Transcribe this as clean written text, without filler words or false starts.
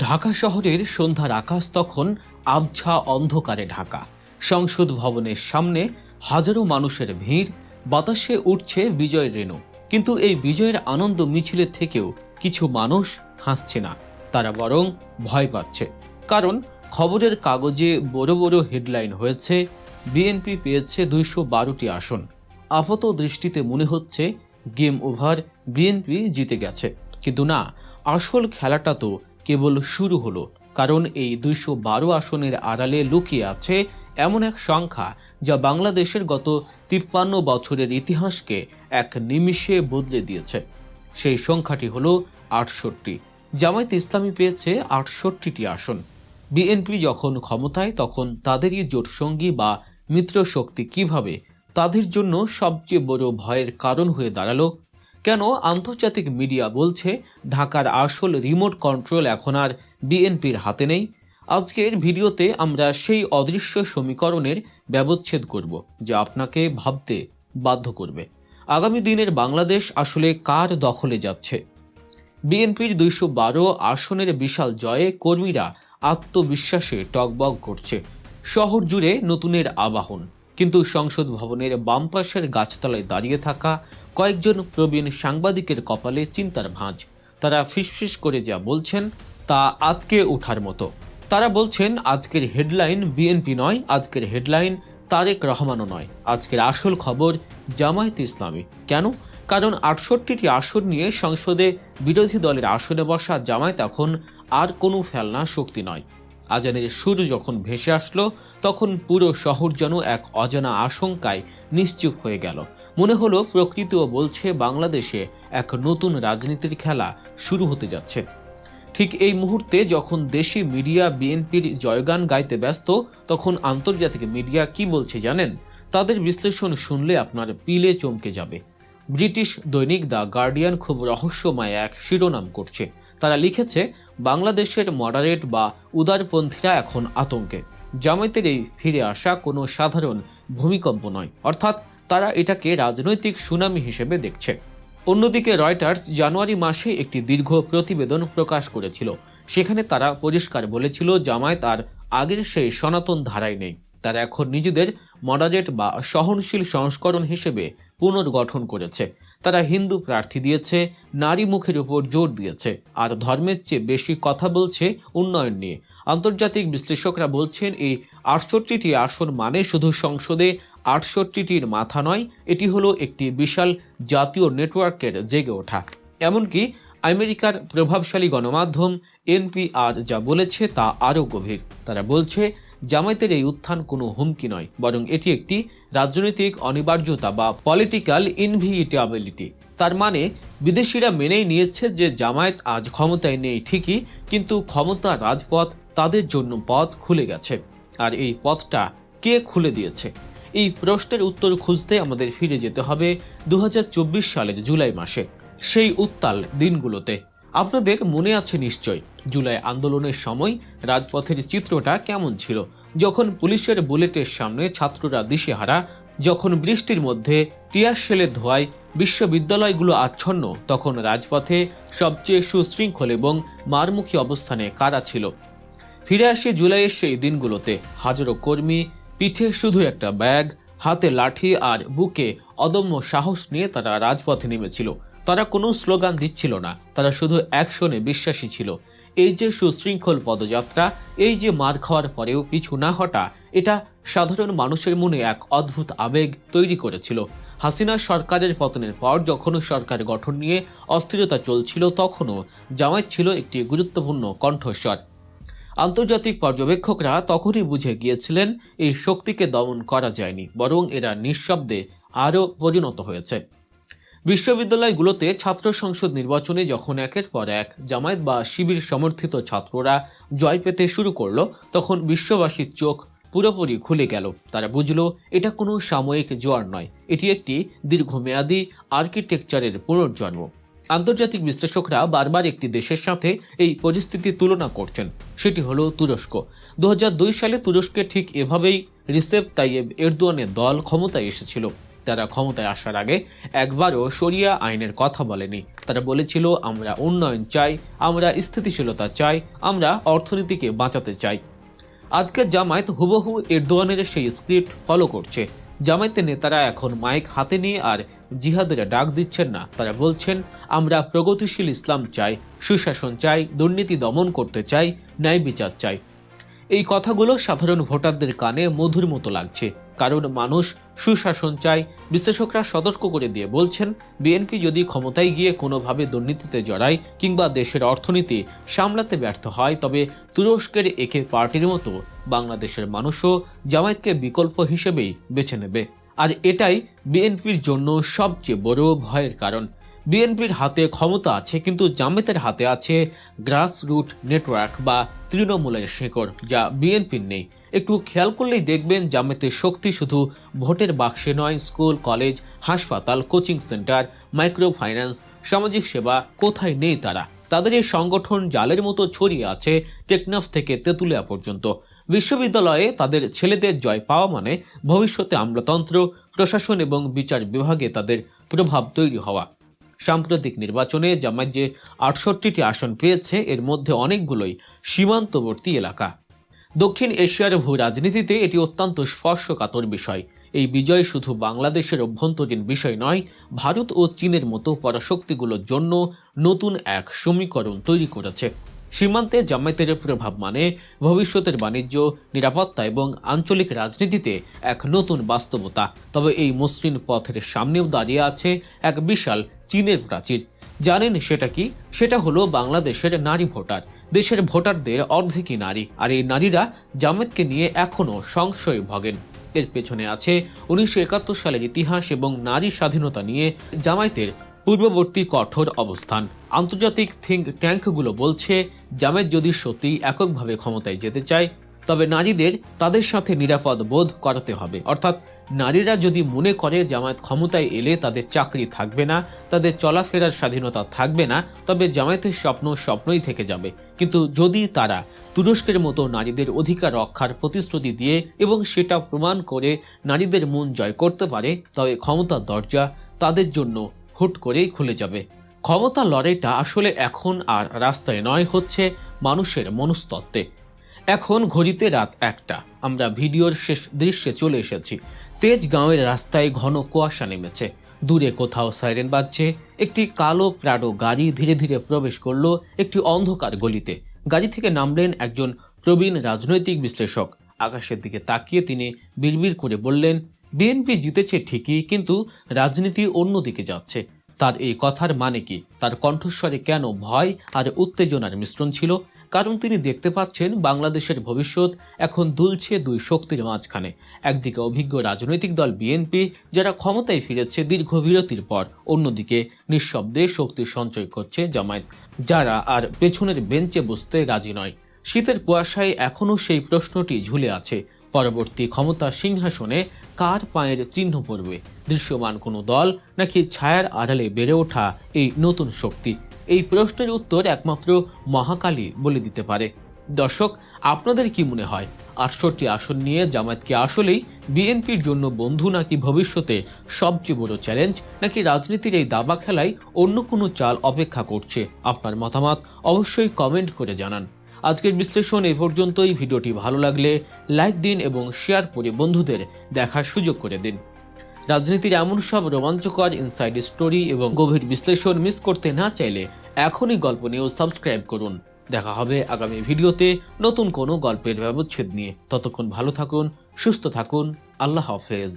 ঢাকা শহরের সন্ধ্যার আকাশ তখন আবছা অন্ধকারে ঢাকা। সংসদ ভবনের সামনে হাজারো মানুষের ভিড়, বাতাসে উঠছে বিজয়ের রেণু। কিন্তু এই বিজয়ের আনন্দ মিছিলের থেকেও কিছু মানুষ হাসছে না, তারা বরং ভয় পাচ্ছে। কারণ খবরের কাগজে বড় বড় হেডলাইন হয়েছে, বিএনপি পেয়েছে 212টি আসন। আপাত দৃষ্টিতে মনে হচ্ছে গেম ওভার, বিএনপি জিতে গেছে। কিন্তু না, আসল খেলাটা তো কেবল শুরু হলো। কারণ এই 212 আসনের আড়ালে লুকিয়ে আছে এমন এক সংখ্যা যা বাংলাদেশের গত 53 বছরের ইতিহাসকে এক নিমিষে বদলে দিয়েছে। সেই সংখ্যাটি হলো 68। জামায়াতে ইসলামী পেয়েছে 68টি আসন। বিএনপি যখন ক্ষমতায় তখন তাদেরই জোটসঙ্গী বা মিত্র শক্তি কিভাবে তাদের জন্য সবচেয়ে বড় ভয়ের কারণ হয়ে দাঁড়ালো। কেন আন্তর্জাতিক মিডিয়া বলছে ঢাকার আসল রিমোট কন্ট্রোল এখন আর বিএনপির হাতে নেই? আজকের ভিডিওতে আমরা সেই অদৃশ্য সমীকরণের ব্যবচ্ছেদ করব যা আপনাকে ভাবতে বাধ্য করবে। আগামী দিনের বাংলাদেশ আসলে কার দখলে যাচ্ছে? বিএনপির 212 আসনের বিশাল জয়ে কর্মীরা আত্মবিশ্বাসে টগবগ করছে। শহর জুড়ে নতুনের আবাহন। কিন্তু সংসদ ভবনের বাম পাশের গাছতলায় দাঁড়িয়ে থাকা কয়েকজন প্রবীণ সাংবাদিকের কপালে চিন্তার ভাঁজ। তারা ফিসফিস করে যা বলছেন তা আতকে ওঠার মতো। তারা বলছেন আজকের হেডলাইন বিএনপি নয়, আজকের হেডলাইন তারেক রহমানও নয়, আজকের আসল খবর জামায়াতে ইসলামী। কেন? কারণ 68টি আসন নিয়ে সংসদে বিরোধী দলের আসনে বসা জামায়াত এখন আর কোনো ফেলনা শক্তি নয়। আজানের সুর যখন ভেসে আসলো তখন পুরো শহর যেন এক অজানা আশঙ্কায় নিশ্চুপ হয়ে গেল। মনে হলো প্রকৃতিও বলছে বাংলাদেশে এক নতুন রাজনীতির খেলা শুরু হতে যাচ্ছে। ঠিক এই মুহূর্তে যখন দেশি মিডিয়া বিএনপির জয়গান গাইতে ব্যস্ত, তখন আন্তর্জাতিক মিডিয়া কি বলছে জানেন? তাদের বিশ্লেষণ শুনলে আপনার পিলে চমকে যাবে। ব্রিটিশ দৈনিক দ্য গার্ডিয়ান খুব রহস্যময় এক শিরোনাম করছে। তারা লিখেছে, বাংলাদেশের মডারেট বা উদারপন্থীরা এখন আতঙ্কে। জামায়াতের এই ফিরে আসা কোনো সাধারণ ভূমিকম্প নয়, অর্থাৎ তারা এটাকে রাজনৈতিক সুনামি হিসেবে দেখছে। অন্যদিকে রয়টার্স জানুয়ারি মাসে একটি দীর্ঘ প্রতিবেদন প্রকাশ করেছিল। সেখানে তারা পরিষ্কার বলেছিল জামায়াত আর আগের সেই সনাতন ধারায় নেই। তারা এখন নিজেদের মডারেট বা সহনশীল সংস্করণ হিসেবে পুনর্গঠন করেছে। তারা হিন্দু প্রার্থী দিয়েছে, নারী মুখের উপর জোর দিয়েছে, আর ধর্মের চেয়ে বেশি কথা বলছে উন্নয়ন নিয়ে। আন্তর্জাতিক বিশ্লেষকরা বলছেন এই 68টি আসন মানে শুধু সংসদে 68টির মাথা নয়, এটি হলো একটি বিশাল জাতীয় নেটওয়ার্কের জেগে ওঠা। এমনকি আমেরিকার প্রভাবশালী গণমাধ্যম এনপিআর যা বলেছে তা আরও গভীর। তারা বলছে জামায়াতের এই উত্থান কোনো হুমকি নয়, বরং এটি একটি রাজনৈতিক অনিবার্যতা বা পলিটিক্যাল ইনভিটেবিলিটি। তার মানে বিদেশিরা মেনেই নিয়েছে যে জামায়াত আজ ক্ষমতায় নেই ঠিকই, কিন্তু ক্ষমতার রাজপথ তাদের জন্য পথ খুলে গেছে। আর এই পথটা কে খুলে দিয়েছে? এই প্রশ্নের উত্তর খুঁজতে আমাদের ফিরে যেতে হবে 2024 সালের জুলাই মাসে, সেই উত্তাল দিনগুলোতে। আপনাদের মনে আছে নিশ্চয় জুলাই আন্দোলনের সময় রাজপথের চিত্রটা কেমন ছিল। যখন পুলিশের বুলেটের সামনে ছাত্ররা দিশেহারা, যখন বৃষ্টির মধ্যে টিয়ার শেলের ধোঁয়ায় বিশ্ববিদ্যালয়গুলো আচ্ছন্ন, তখন রাজপথে সবচেয়ে সুশৃঙ্খল এবং মারমুখী অবস্থানে কারা ছিল? ফিরে আসে জুলাইয়ের সেই দিনগুলোতে। হাজারো কর্মী, পিঠে শুধু একটা ব্যাগ, হাতে লাঠি আর বুকে অদম্য সাহস নিয়ে তারা রাজপথে নেমেছিল। তারা কোনো স্লোগান দিচ্ছিল না, তারা শুধু অ্যাকশনে বিশ্বাসী ছিল। এই যে সুশৃঙ্খল পদযাত্রা, এই যে মার খাওয়ার পরেও পিছু না হটা, এটা সাধারণ মানুষের মনে এক অদ্ভুত আবেগ তৈরি করেছিল। হাসিনা সরকারের পতনের পর যখন সরকার গঠন নিয়ে অস্থিরতা চলছিল, তখনও জামায়াত ছিল একটি গুরুত্বপূর্ণ কণ্ঠস্বর। আন্তর্জাতিক পর্যবেক্ষকরা তখনই বুঝে গিয়েছিলেন এই শক্তিকে দমন করা যায়নি, বরং এরা নিঃশব্দে আরও পরিণত হয়েছে। বিশ্ববিদ্যালয়গুলোতে ছাত্র সংসদ নির্বাচনে যখন একের পর এক জামায়াত বা শিবির সমর্থিত ছাত্ররা জয় পেতে শুরু করলো, তখন বিশ্ববাসীর চোখ পুরোপুরি খুলে গেল। তারা বুঝলো এটা কোনো সাময়িক জোয়ার নয়, এটি একটি দীর্ঘমেয়াদী আর্কিটেকচারের পুনর্জন্ম। আন্তর্জাতিক বিশ্লেষকরা বারবার একটি দেশের সাথে এই পরিস্থিতি তুলনা করছেন, সেটি হলো তুরস্ক। 2002 সালে তুরস্কে ঠিক এভাবেই রিসেপ তাইয়েব এরদোয়ানের দল ক্ষমতায় এসেছিল। তারা ক্ষমতায় আসার আগে একবারও শরিয়া আইনের কথা বলেনি। তারা বলেছিল, আমরা উন্নয়ন চাই, আমরা স্থিতিশীলতা চাই, আমরা অর্থনীতিকে বাঁচাতে চাই। আজকের জামায়াত হুবহু এরদোয়ানের সেই স্ক্রিপ্ট ফলো করছে। জামায়াতের নেতারা এখন মাইক হাতে নিয়ে আর জিহাদের ডাক দিচ্ছেন না, তারা বলছেন, আমরা প্রগতিশীল ইসলাম চাই, সুশাসন চাই, দুর্নীতি দমন করতে চাই, ন্যায় বিচার চাই। এই কথাগুলো সাধারণ ভোটারদের কানে মধুর মতো লাগছে, কারণ মানুষ সুশাসন চায়। বিশ্লেষকরা সতর্ক করে দিয়ে বলছেন, বিএনপি যদি ক্ষমতায় গিয়ে কোনোভাবে দুর্নীতিতে জড়ায় কিংবা দেশের অর্থনীতি সামলাতে ব্যর্থ হয়, তবে তুরস্কের একে পার্টির মতো বাংলাদেশের মানুষও জামায়াতকে বিকল্প হিসেবেই বেছে নেবে। আর এটাই বিএনপির জন্য সবচেয়ে বড় ভয়ের কারণ। বিএনপির হাতে ক্ষমতা আছে, কিন্তু জামায়াতের হাতে আছে গ্রাসরুট নেটওয়ার্ক বা তৃণমূলের শেকড়, যা বিএনপির নেই। একটু খেয়াল করলেই দেখবেন জামায়াতের শক্তি শুধু ভোটের বাক্সে নয়, স্কুল, কলেজ, হাসপাতাল, কোচিং সেন্টার, মাইক্রো ফাইন্যান্স, সামাজিক সেবা, কোথায় নেই তারা। তাদের এই সংগঠন জালের মতো ছড়িয়ে আছে টেকনাফ থেকে তেঁতুলিয়া পর্যন্ত। বিশ্ববিদ্যালয়ে তাদের ছেলেদের জয় পাওয়া মানে ভবিষ্যতে আমলাতন্ত্র, প্রশাসন এবং বিচার বিভাগে তাদের প্রভাব তৈরি হওয়া। সাম্প্রতিক নির্বাচনে জামায়াত যে ৬৮টি আসন পেয়েছে, এর মধ্যে অনেকগুলোই সীমান্তবর্তী এলাকা। দক্ষিণ এশিয়ার ভূ রাজনীতিতে এটি অত্যন্ত স্পর্শকাতর বিষয়। এই বিজয় শুধু বাংলাদেশের অভ্যন্তরীণ বিষয় নয়, ভারত ও চীনের মতো পরাশক্তিগুলোর জন্য নতুন এক সমীকরণ তৈরি করেছে। সীমান্তে জামায়াতের প্রভাব মানে ভবিষ্যতের বাণিজ্য, নিরাপত্তা এবং আঞ্চলিক রাজনীতিতে এক নতুন বাস্তবতা। তবে এই মসৃণ পথের সামনেও দাঁড়িয়ে আছে এক বিশাল চীনের প্রাচীর। জানেন সেটা কি? সেটা হলো বাংলাদেশের নারী ভোটার। দেশের ভোটারদের অর্ধেকই নারী, আর এই নারীরা জামায়াতকে নিয়ে এখনও সংশয়ে ভোগেন। এর পেছনে আছে ১৯৭১ সালের ইতিহাস এবং নারী স্বাধীনতা নিয়ে জামায়াতের পূর্ববর্তী কঠোর অবস্থান। আন্তর্জাতিক থিঙ্ক ট্যাঙ্কগুলো বলছে, জামায়াত যদি সত্যিই এককভাবে ক্ষমতায় যেতে চায়, তবে নারীদের তাদের সাথে নিরাপদ বোধ করাতে হবে। অর্থাৎ নারীরা যদি মনে করে জামায়াত ক্ষমতায় এলে তাদের চাকরি থাকবে না, তাদের চলাফেরার স্বাধীনতা থাকবে না, তবে জামায়াতের স্বপ্নই থেকে যাবে। কিন্তু যদি তারা তুরস্কের মতো নারীদের অধিকার রক্ষার প্রতিশ্রুতি দিয়ে এবং সেটা প্রমাণ করে নারীদের মন জয় করতে পারে, তবে ক্ষমতার দরজা তাদের জন্য হুট করেই খুলে যাবে। ক্ষমতার লড়াইটা আসলে এখন আর রাস্তায় নয়, হচ্ছে মানুষের মনস্তত্ত্বে। এখন ঘড়িতে রাত ১টা। আমরা ভিডিওর শেষ দৃশ্যে চলে এসেছি। তেজগাঁওয়ের রাস্তায় ঘন কুয়াশা নেমেছে। দূরে কোথাও সাইরেন বাজছে। একটি কালো প্রাডো গাড়ি ধীরে ধীরে প্রবেশ করলো একটি অন্ধকার গলিতে। গাড়ি থেকে নামলেন একজন প্রবীণ রাজনৈতিক বিশ্লেষক। আকাশের দিকে তাকিয়ে তিনি বিড়বিড় করে বললেন, বিএনপি জিতেছে ঠিকই, কিন্তু রাজনীতি অন্যদিকে যাচ্ছে। তার এই কথার মানে কি? তার কণ্ঠস্বরে কেন ভয় আর উত্তেজনার মিশ্রণ ছিল? কারণ তিনি দেখতে পাচ্ছেন বাংলাদেশের ভবিষ্যৎ এখন দুলছে দুই শক্তির মাঝখানে। একদিকে অভিজ্ঞ রাজনৈতিক দল বিএনপি, যারা ক্ষমতায় ফিরেছে দীর্ঘ বিরতির পর, অন্যদিকে নিঃশব্দে শক্তি সঞ্চয় করছে জামায়াত, যারা আর পেছনের বেঞ্চে বসতে রাজি নয়। শীতের কুয়াশায় এখনও সেই প্রশ্নটি ঝুলে আছে, পরবর্তী ক্ষমতা সিংহাসনে কার পায়ের চিহ্ন পড়বে? দৃশ্যমান কোনো দল, নাকি ছায়ার আড়ালে বেড়ে ওঠা এই নতুন শক্তি? এই প্রশ্নের উত্তর একমাত্র মহাকালী বলে দিতে পারে। দর্শক, আপনাদের কি মনে হয়, ৬৮টি আসন নিয়ে জামায়াত কি আসলেই বিএনপির জন্য বন্ধু, নাকি ভবিষ্যতে সবচেয়ে বড় চ্যালেঞ্জ, নাকি রাজনীতির এই দাবা খেলায় অন্য কোনো চাল অপেক্ষা করছে? আপনার মতামত অবশ্যই কমেন্ট করে জানান। আজকের বিশ্লেষণ এ পর্যন্তই। ভিডিওটি ভালো লাগলে লাইক দিন এবং শেয়ার করে বন্ধুদের দেখার সুযোগ করে দিন। রাজনীতির এমন সব রোমাঞ্চকর ইনসাইড স্টোরি এবং গভীর বিশ্লেষণ মিস করতে না চাইলে এখনই গল্প নিউজ সাবস্ক্রাইব করুন। দেখা হবে আগামী ভিডিওতে নতুন কোনো গল্পের ব্যবচ্ছেদ নিয়ে। ততক্ষণ ভালো থাকুন, সুস্থ থাকুন। আল্লাহ হাফেজ।